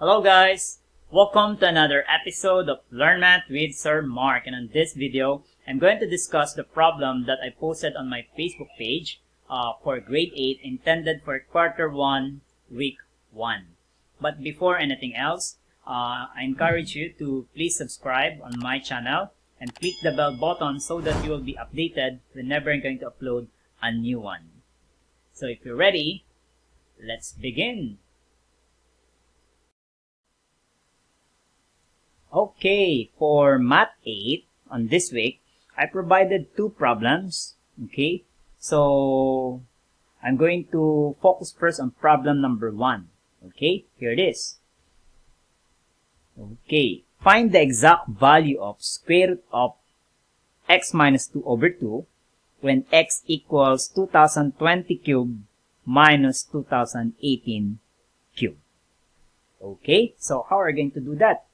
Hello guys! Welcome to another episode of Learn Math with Sir Mark, and on this video, I'm going to discuss the problem that I posted on my Facebook page for grade 8 intended for quarter 1, week 1. But before anything else, I encourage you to please subscribe on my channel and click the bell button so that you will be updated whenever I'm going to upload a new one. So if you're ready, let's begin! Okay, for Math 8 on this week, I provided two problems. Okay, so I'm going to focus first on problem number 1. Okay, here it is. Okay, find the exact value of square root of x minus 2 over 2 when x equals 2020 cubed minus 2018 cubed. Okay, so how are we going to do that?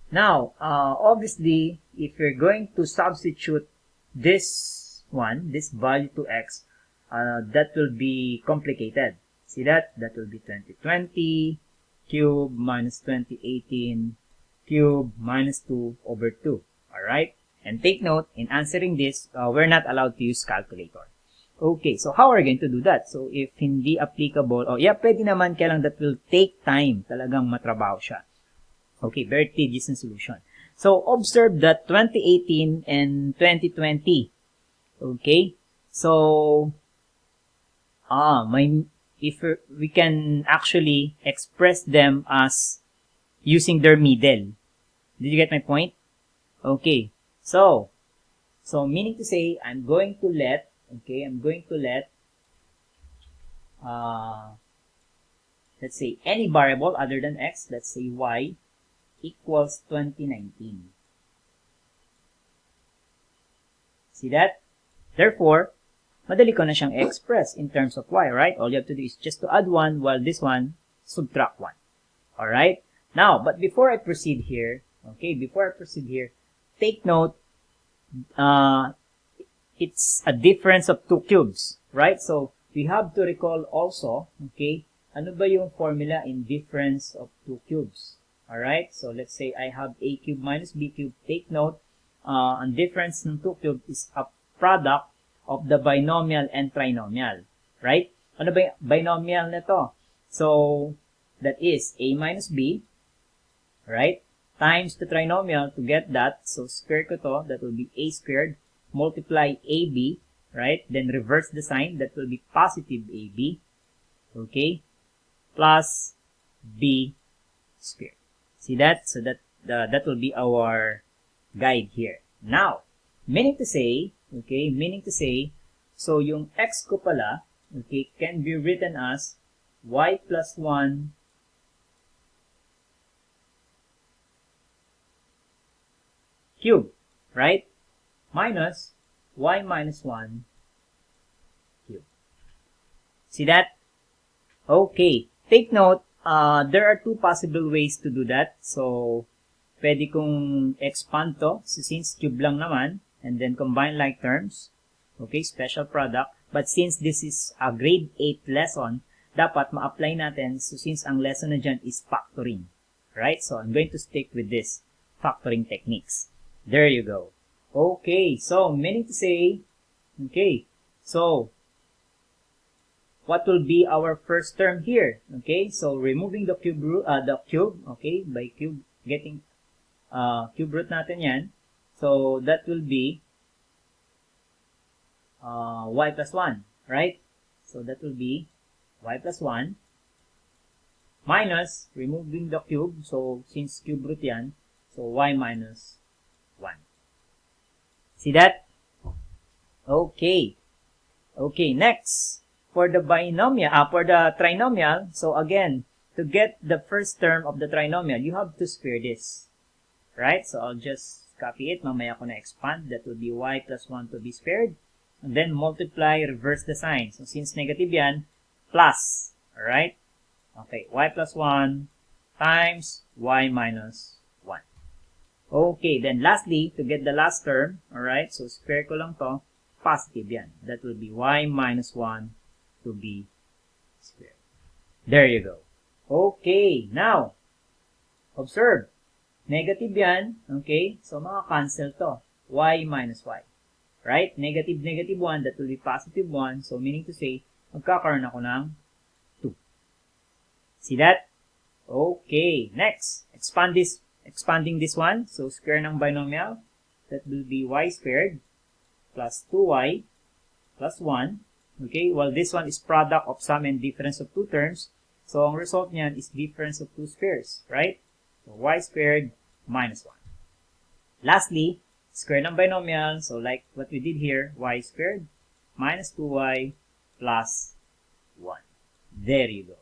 Now, obviously, if you're going to substitute this value to x, that will be complicated. See that? That will be 2020 cube minus 2018 cube minus 2 over 2. Alright? And take note, in answering this, we're not allowed to use calculator. Okay, so how are we going to do that? So, if hindi applicable, pwede naman, kaya lang that will take time. Talagang matrabaho siya. Okay, very tedious in solution. So, observe that 2018 and 2020. Okay, so, if we can actually express them as using their middle. Did you get my point? Okay, so meaning to say, I'm going to let, let's say, any variable other than x, let's say y, equals 2019. See that? Therefore, madali ko na siyang express in terms of y, right? All you have to do is just to add 1 while this one, subtract 1. Alright? Now, but before I proceed here, take note, it's a difference of 2 cubes, right? So, we have to recall also, okay, ano ba yung formula in difference of 2 cubes? Alright, so let's say I have a cube minus b cube. Take note, ang difference ng 2 cube is a product of the binomial and trinomial. Right? Ano ba yung binomial na to? So, that is a minus b, right? Times the trinomial to get that. So, square ko to, that will be a squared, multiply ab, right? Then reverse the sign, that will be positive ab, okay? Plus b squared. See that? So that will be our guide here. Now, meaning to say, so yung x ko pala, okay, can be written as y plus 1 cube, right? Minus y minus 1 cube. See that? Okay. Take note, there are two possible ways to do that. So, pwede kong expand to. So, since cube lang naman, and then combine like terms. Okay, special product. But since this is a grade 8 lesson, dapat ma-apply natin. So, since ang lesson na dyan is factoring. Right? So, I'm going to stick with this factoring techniques. There you go. Okay, so, meaning to say, so, what will be our first term here? Okay, so removing the cube root, okay, by cube, getting cube root natin yan. So that will be y plus 1, right? So that will be y plus 1 minus removing the cube. So since cube root yan, so y minus 1. See that? Okay. Okay, next. For the binomial, for the trinomial, so again, to get the first term of the trinomial, you have to square this. Right? So I'll just copy it. Mamaya ko na expand. That will be y plus 1 to be squared. And then multiply, reverse the sign. So since negative yan, plus. Alright? Okay, y plus 1 times y minus 1. Okay, then lastly, to get the last term, alright, so square ko lang to, positive yan. That will be y minus 1 to be squared. There you go. Okay, now, Observe, negative yan, okay? So, maka-cancel to. Y minus y. Right? Negative, negative 1, that will be positive 1. So, meaning to say, magkakaroon ako ng 2. See that? Okay. Next, expanding this one. So, square ng binomial, that will be y squared plus 2y plus 1. Okay? While this one is product of sum and difference of two terms. So, ang result niyan is difference of two squares. Right? So, y squared minus 1. Lastly, square ng binomial. So, like what we did here, y squared minus 2y plus 1. There you go.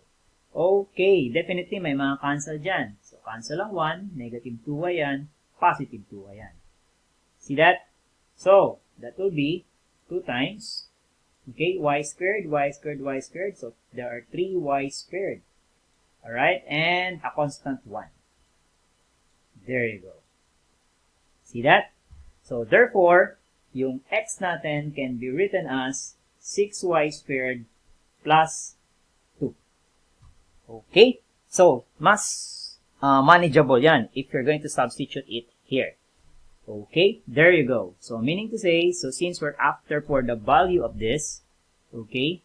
Okay, definitely may mga cancel dyan. So, cancel ang 1, negative 2y yan, positive 2y yan. See that? So, that will be 2 times, okay, y squared, y squared, y squared. So, there are 3y squared. Alright, and a constant 1. There you go. See that? So, therefore, yung x natin can be written as 6y squared plus 2. Okay? So, mas manageable yan if you're going to substitute it here. Okay? There you go. So, meaning to say, so since we're after for the value of this, okay,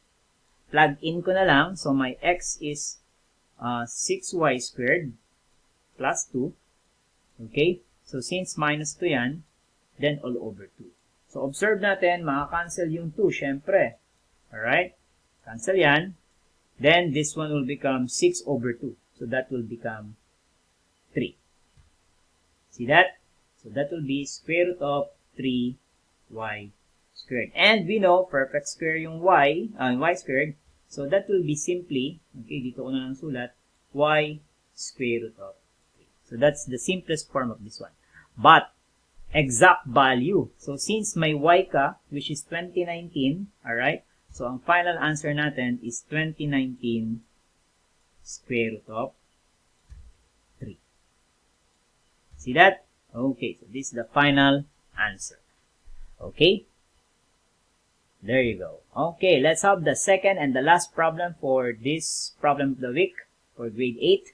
plug in ko na lang. So, my x is 6y squared plus 2. Okay? So, since minus 2 yan, then all over 2. So, observe natin, maka-cancel yung 2, syempre. Alright? Cancel yan. Then, this one will become 6 over 2. So, that will become 3. See that? So, that will be square root of 3y squared. And we know, perfect square yung y squared. So, that will be simply, okay, dito ko na lang sulat, y square root of 3. So, that's the simplest form of this one. But, exact value. So, since may y ka, which is 2019, alright? So, ang final answer natin is 2019 square root of 3. See that? Okay, so this is the final answer. Okay? There you go. Okay, let's have the second and the last problem for this problem of the week for grade 8.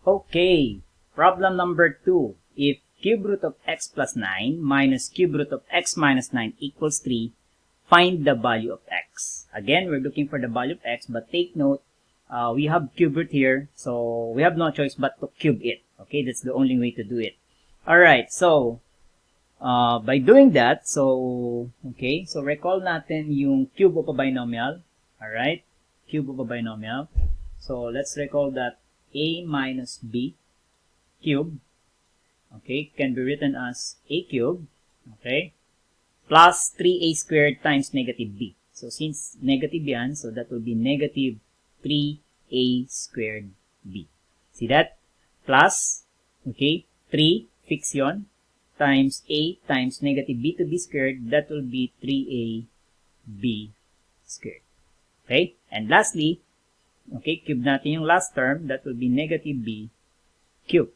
Okay, problem number 2. If cube root of x plus 9 minus cube root of x minus 9 equals 3, find the value of x. Again, we're looking for the value of x, but take note, we have cube root here, so we have no choice but to cube it. Okay, that's the only way to do it. Alright, so, by doing that, so, okay, so recall natin yung cube of a binomial. Alright, cube of a binomial. So, let's recall that a minus b cube, okay, can be written as a cube, okay, plus 3a squared times negative b. So, since negative yan, so that will be negative 3a squared b. See that? Plus, okay, 3, fix yun, times a times negative b to b squared, that will be 3a b squared. Okay? And lastly, okay, cube natin yung last term, that will be negative b cubed.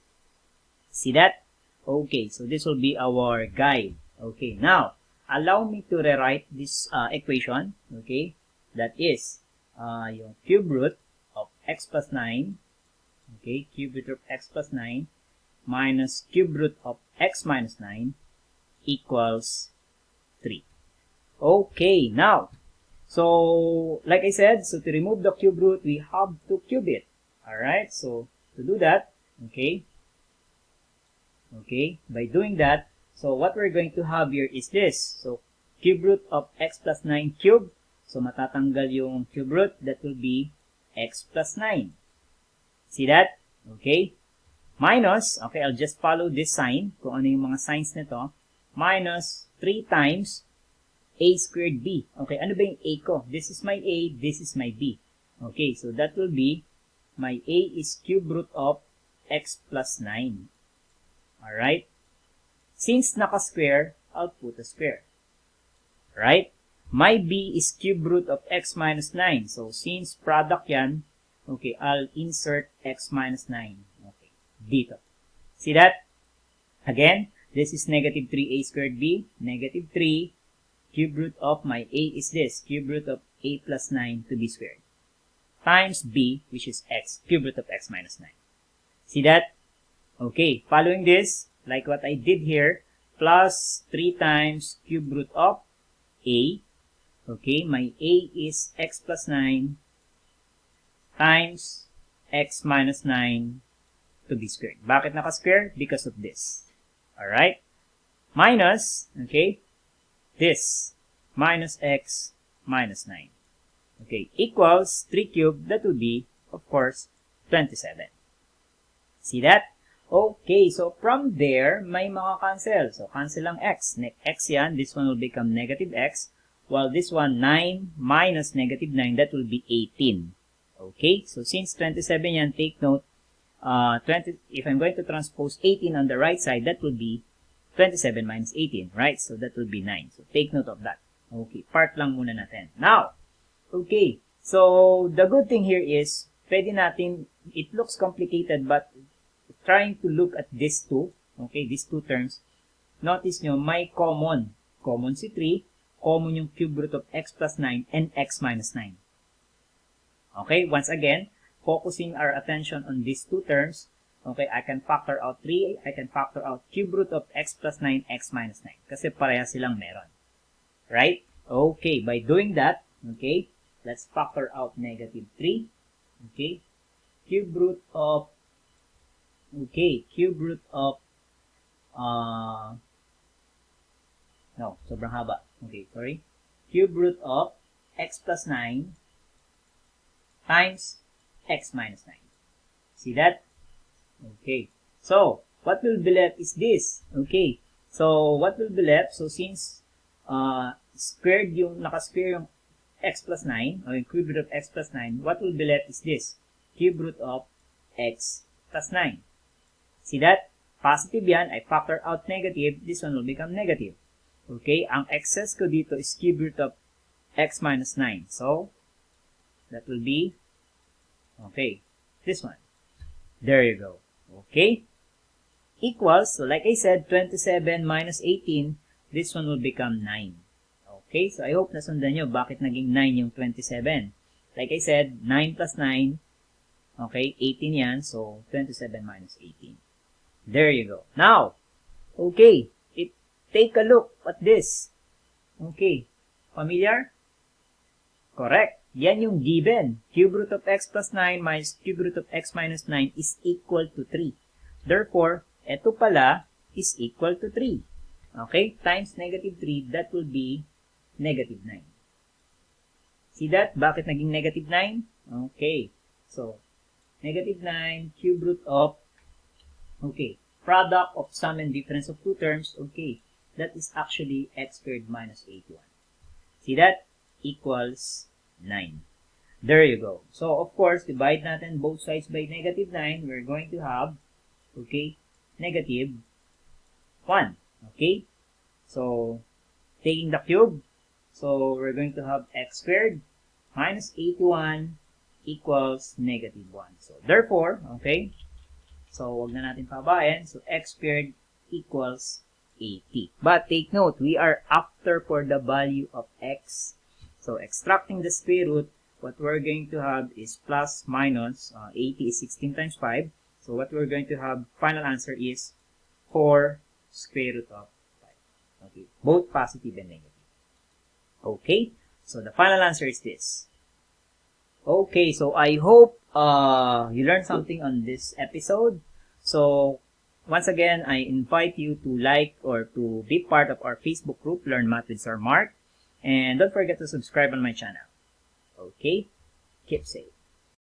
See that? Okay, so this will be our guide. Okay, now, allow me to rewrite this equation, okay, that is yung cube root of x plus 9, okay, cube root of x plus 9 minus cube root of x minus 9 equals 3. Okay, now, so, like I said, so to remove the cube root, we have to cube it. Alright, so to do that, okay, by doing that, so what we're going to have here is this. So, cube root of x plus 9 cube. So, matatanggal yung cube root. That will be x plus 9. See that? Okay. Minus, okay, I'll just follow this sign. Kung ano yung mga signs nito. Minus 3 times a squared b. Okay, ano ba yung a ko? This is my a, this is my b. Okay, so that will be, my a is cube root of x plus 9. Alright? Since naka-square, I'll put a square. Right? My b is cube root of x minus 9. So, since product yan, okay, I'll insert x minus 9. Okay, dito. See that? Again, this is negative 3a squared b. Negative 3. Cube root of my a is this. Cube root of a plus 9 to be squared. times b, which is x, cube root of x minus 9. See that? Okay, following this, like what I did here, plus 3 times cube root of a. Okay, my a is x plus 9 times x minus 9 to be squared. Bakit naka-square? Because of this. Alright? Minus, okay, this, minus x minus 9. Okay, equals 3 cubed, that would be, of course, 27. See that? Okay, so from there, may maka-cancel. So, cancel ang x. X yan, this one will become negative x, while this one, 9 minus negative 9, that will be 18. Okay, so since 27 yan, take note, if I'm going to transpose 18 on the right side, that will be 27 minus 18, right? So, that will be 9. So, take note of that. Okay, part lang muna natin. Now, okay, so the good thing here is, pwede natin, it looks complicated, but trying to look at these two, okay, these two terms, notice nyo, may common. Common si 3, common yung cube root of x plus 9 and x minus 9. Okay, once again, focusing our attention on these two terms, okay, I can factor out 3, I can factor out cube root of x plus 9, x minus 9. Kasi pareha silang meron. Right? Okay, by doing that, okay, let's factor out negative 3. Okay, cube root of, no, sobrang haba. Okay, sorry. Cube root of x plus 9 times x minus 9. See that? Okay. So, what will be left is this. Okay. So, what will be left? So, since squared yung, naka-square yung x plus 9, or yung cube root of x plus 9, what will be left is this. Cube root of x plus 9. See that? Positive yan. I factor out negative. This one will become negative. Okay? Ang excess ko dito is cube root of x minus 9. So, that will be, okay, this one. There you go. Okay? Equals, so like I said, 27 minus 18, this one will become 9. Okay? So, I hope nasundan nyo bakit naging 9 yung 27. Like I said, 9 plus 9, okay, 18 yan. So, 27 minus 18. There you go. Now, okay, take a look at this. Okay, familiar? Correct. Yan yung given. Cube root of x plus 9 minus cube root of x minus 9 is equal to 3. Therefore, ito pala is equal to 3. Okay, times negative 3, that will be negative 9. See that? Bakit naging negative 9? Okay, so, negative 9 cube root of, okay, product of sum and difference of two terms, okay, that is actually x squared minus 81. See that? Equals 9. There you go. So, of course, divide natin both sides by negative 9. We're going to have, okay, negative 1. Okay? So, taking the cube, so we're going to have x squared minus 81 equals negative 1. So, therefore, okay, so wag na natin pabayan. So, x squared equals 80. But take note, we are after for the value of x. So, extracting the square root, what we're going to have is plus minus, 80 is 16 times 5. So, what we're going to have, final answer is 4 square root of 5. Okay, both positive and negative. Okay, so the final answer is this. Okay, so I hope you learned something on this episode. So, once again, I invite you to like or to be part of our Facebook group, Learn Math with Sir Mark. And don't forget to subscribe on my channel. Okay? Keep safe.